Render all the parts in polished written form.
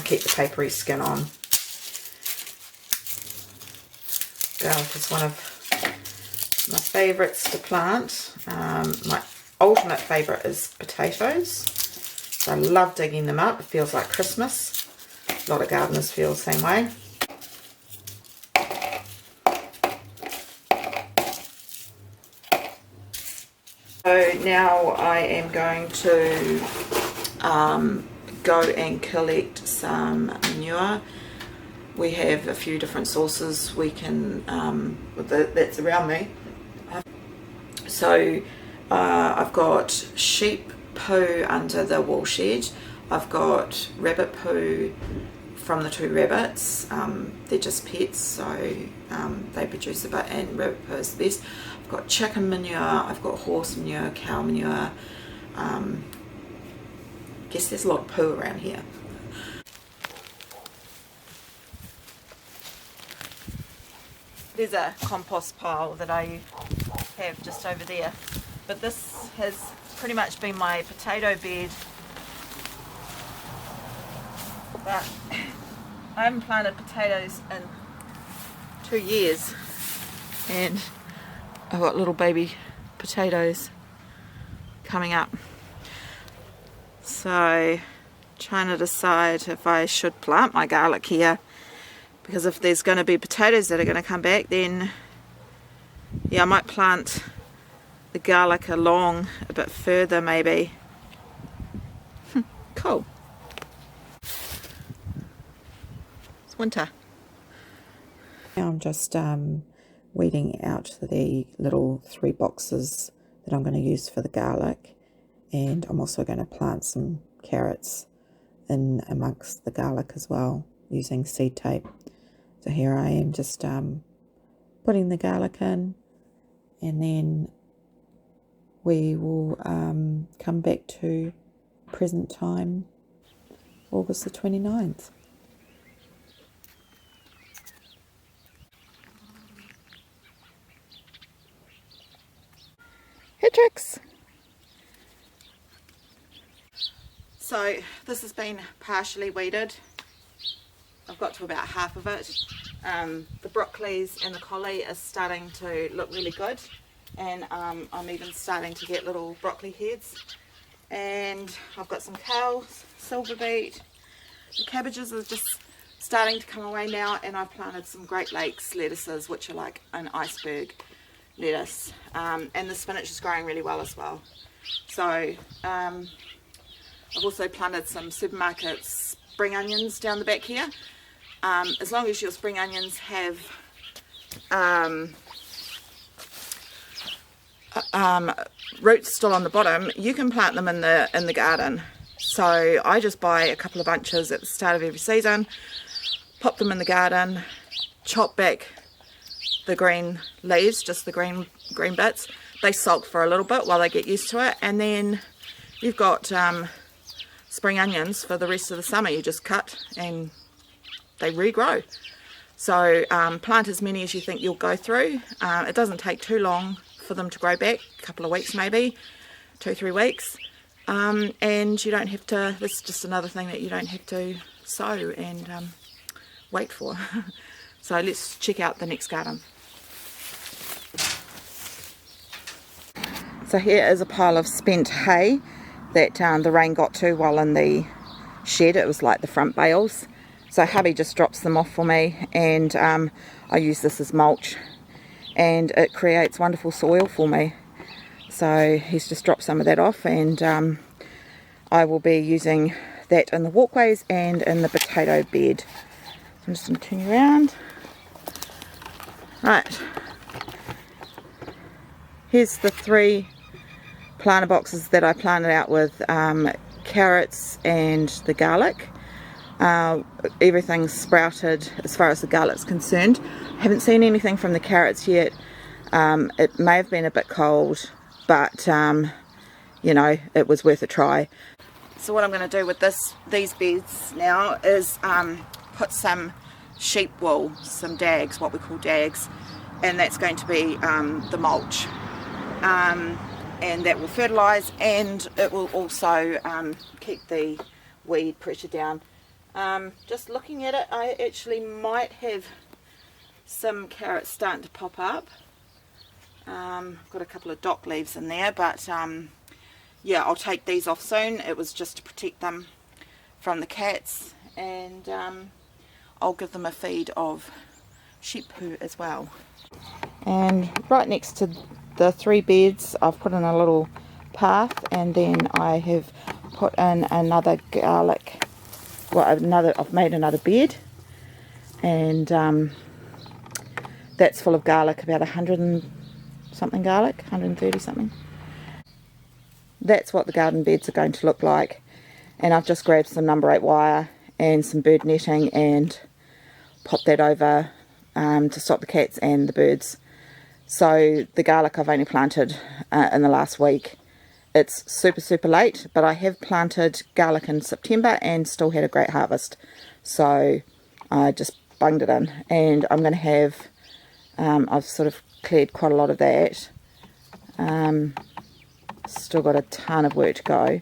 keep the papery skin on. Garlic is one of my favourites to plant. My ultimate favourite is potatoes. So I love digging them up. It feels like Christmas. A lot of gardeners feel the same way. So now I am going to go and collect some manure. We have a few different sources we can that's around me. So I've got sheep poo under the wool shed. I've got rabbit poo from the 2 rabbits. They're just pets, so they produce a bit, and rabbit poo is the best. I've got chicken manure, I've got horse manure, cow manure. Guess there's a lot of poo around here. There's a compost pile that I have just over there, but this has pretty much been my potato bed, but I haven't planted potatoes in 2 years, and I've got little baby potatoes coming up. So trying to decide if I should plant my garlic here, because if there's going to be potatoes that are going to come back, then yeah, I might plant the garlic along a bit further maybe. Cool. It's winter. Now I'm just weeding out the little 3 boxes that I'm going to use for the garlic, and I'm also going to plant some carrots in amongst the garlic as well using seed tape. So here I am just putting the garlic in, and then we will come back to present time, August the 29th. Hey Trix! So this has been partially weeded. I've got to about half of it. The broccolis and the collie are starting to look really good, and I'm even starting to get little broccoli heads. And I've got some kale, silver beet. The cabbages are just starting to come away now, and I've planted some Great Lakes lettuces, which are like an iceberg lettuce, and the spinach is growing really well as well. So I've also planted some supermarket spring onions down the back here. As long as your spring onions have roots still on the bottom, you can plant them in the garden. So I just buy a couple of bunches at the start of every season, pop them in the garden, chop back the green leaves, just the green bits. They sulk for a little bit while they get used to it, and then you've got spring onions for the rest of the summer. You just cut and they regrow. So plant as many as you think you'll go through. It doesn't take too long for them to grow back, a couple of weeks maybe, 2-3 weeks, and you don't have to, this is just another thing that you don't have to sow and wait for. So let's check out the next garden. So here is a pile of spent hay that the rain got to while in the shed. It was like the front bales. So hubby just drops them off for me, and I use this as mulch, and it creates wonderful soil for me. So he's just dropped some of that off, and I will be using that in the walkways and in the potato bed. So I'm just going to turn you around. Right, here's the 3 planter boxes that I planted out with carrots and the garlic. Everything's sprouted as far as the garlic's concerned. Haven't seen anything from the carrots yet. It may have been a bit cold, but you know, it was worth a try. So what I'm going to do with these beds now is put some sheep wool, some dags, what we call dags, and that's going to be the mulch, and that will fertilise, and it will also keep the weed pressure down. Just looking at it, I actually might have some carrots starting to pop up. Got a couple of dock leaves in there, but yeah, I'll take these off soon. It was just to protect them from the cats, and I'll give them a feed of sheep poo as well. And right next to the 3 beds, I've put in a little path, and then I have put in another garlic. Well, I've made another bed, and that's full of garlic, about 100 and something garlic, 130 something. That's what the garden beds are going to look like. And I've just grabbed some number 8 wire and some bird netting and popped that over to stop the cats and the birds. So the garlic I've only planted in the last week. It's super late, but I have planted garlic in September and still had a great harvest. So I just bunged it in, and I'm going to have, I've sort of cleared quite a lot of that. Still got a ton of work to go,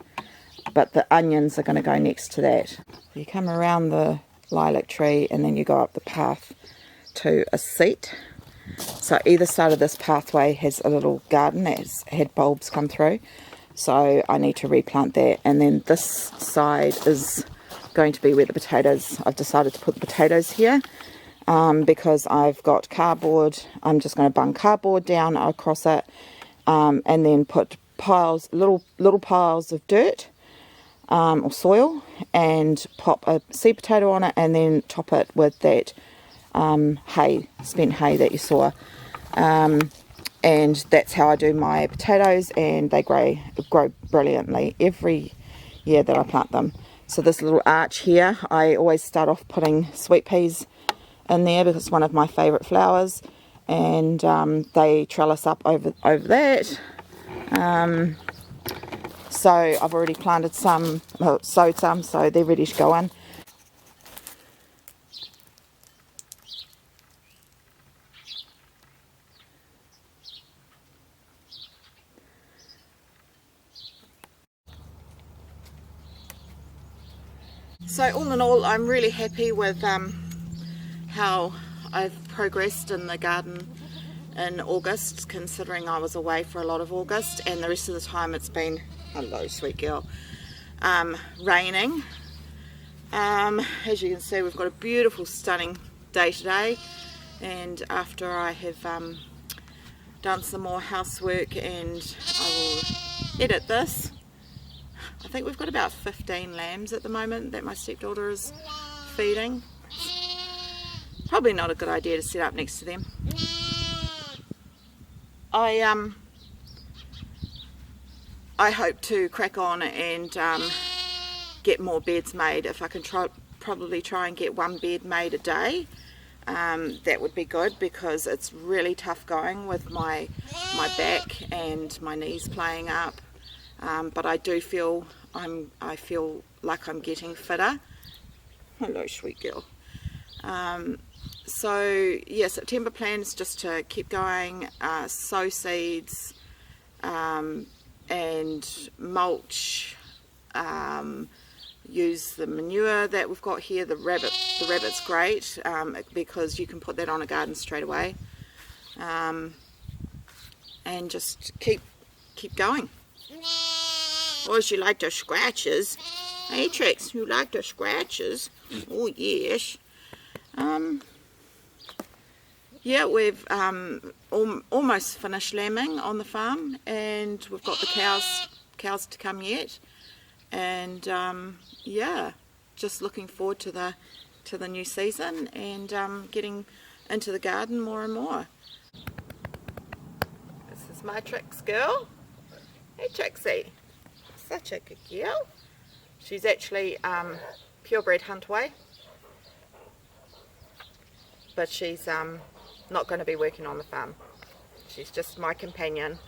but the onions are going to go next to that. You come around the lilac tree and then you go up the path to a seat. So either side of this pathway has a little garden that's had bulbs come through, so I need to replant that. And then this side is going to be where the potatoes, I've decided to put the potatoes here, because I've got cardboard. I'm just going to bung cardboard down across it, and then put piles, little piles of dirt or soil, and pop a seed potato on it, and then top it with that hay, spent hay that you saw, and that's how I do my potatoes, and they grow brilliantly every year that I plant them. So this little arch here, I always start off putting sweet peas in there because it's one of my favourite flowers, and they trellis up over that. So I've already planted some, well, sowed some, so they're ready to go in. So all in all, I'm really happy with how I've progressed in the garden in August, considering I was away for a lot of August, and the rest of the time it's been, hello sweet girl, raining. As you can see, we've got a beautiful, stunning day today, and after I have done some more housework and I will edit this, I think we've got about 15 lambs at the moment that my stepdaughter is feeding. Probably not a good idea to sit up next to them. I hope to crack on and get more beds made. If I can probably try and get 1 bed made a day, that would be good, because it's really tough going with my back and my knees playing up. But I do feel I feel like I'm getting fitter. Hello sweet girl. So yeah, September plans just to keep going, sow seeds, and mulch, use the manure that we've got here. The rabbit's great, because you can put that on a garden straight away, and just keep going. Oh, she like the scratches. Hey Trix, you like the scratches? Oh yes. Yeah, we've almost finished lambing on the farm, and we've got the cows to come yet, and yeah, just looking forward to the new season and getting into the garden more and more. This is my Trix girl. Hey Trixie, such a good girl. She's actually purebred Huntaway, but she's not going to be working on the farm. She's just my companion,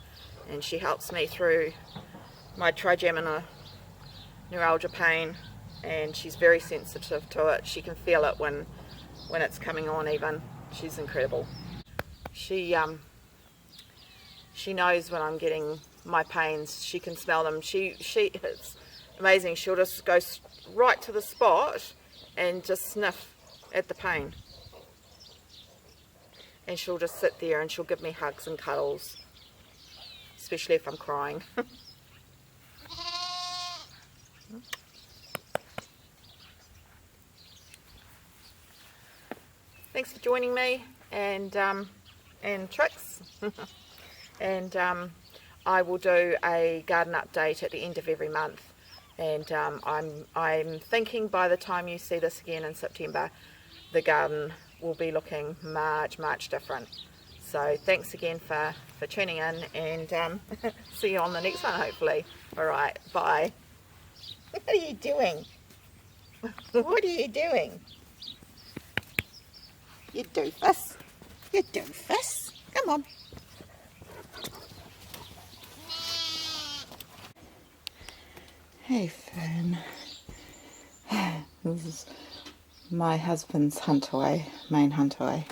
and she helps me through my trigeminal neuralgia pain, and she's very sensitive to it. She can feel it when it's coming on even. She's incredible. She knows when I'm getting my pains. She can smell them. It's amazing. She'll just go right to the spot and just sniff at the pain. And she'll just sit there and she'll give me hugs and cuddles, especially if I'm crying. Thanks for joining me and Trix. And I will do a garden update at the end of every month. And I'm thinking by the time you see this again in September, the garden will be looking much different. So thanks again for tuning in, and see you on the next one hopefully. Alright, bye. What are you doing? What are you doing? You doofus. You doofus. Come on. Hey Fern. This is my husband's hunt away, main hunt away.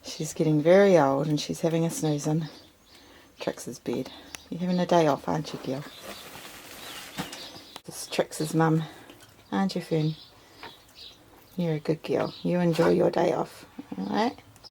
She's getting very old and she's having a snooze in Trix's bed. You're having a day off, aren't you, girl? This is Trix's mum, aren't you, Fern? You're a good girl. You enjoy your day off, alright?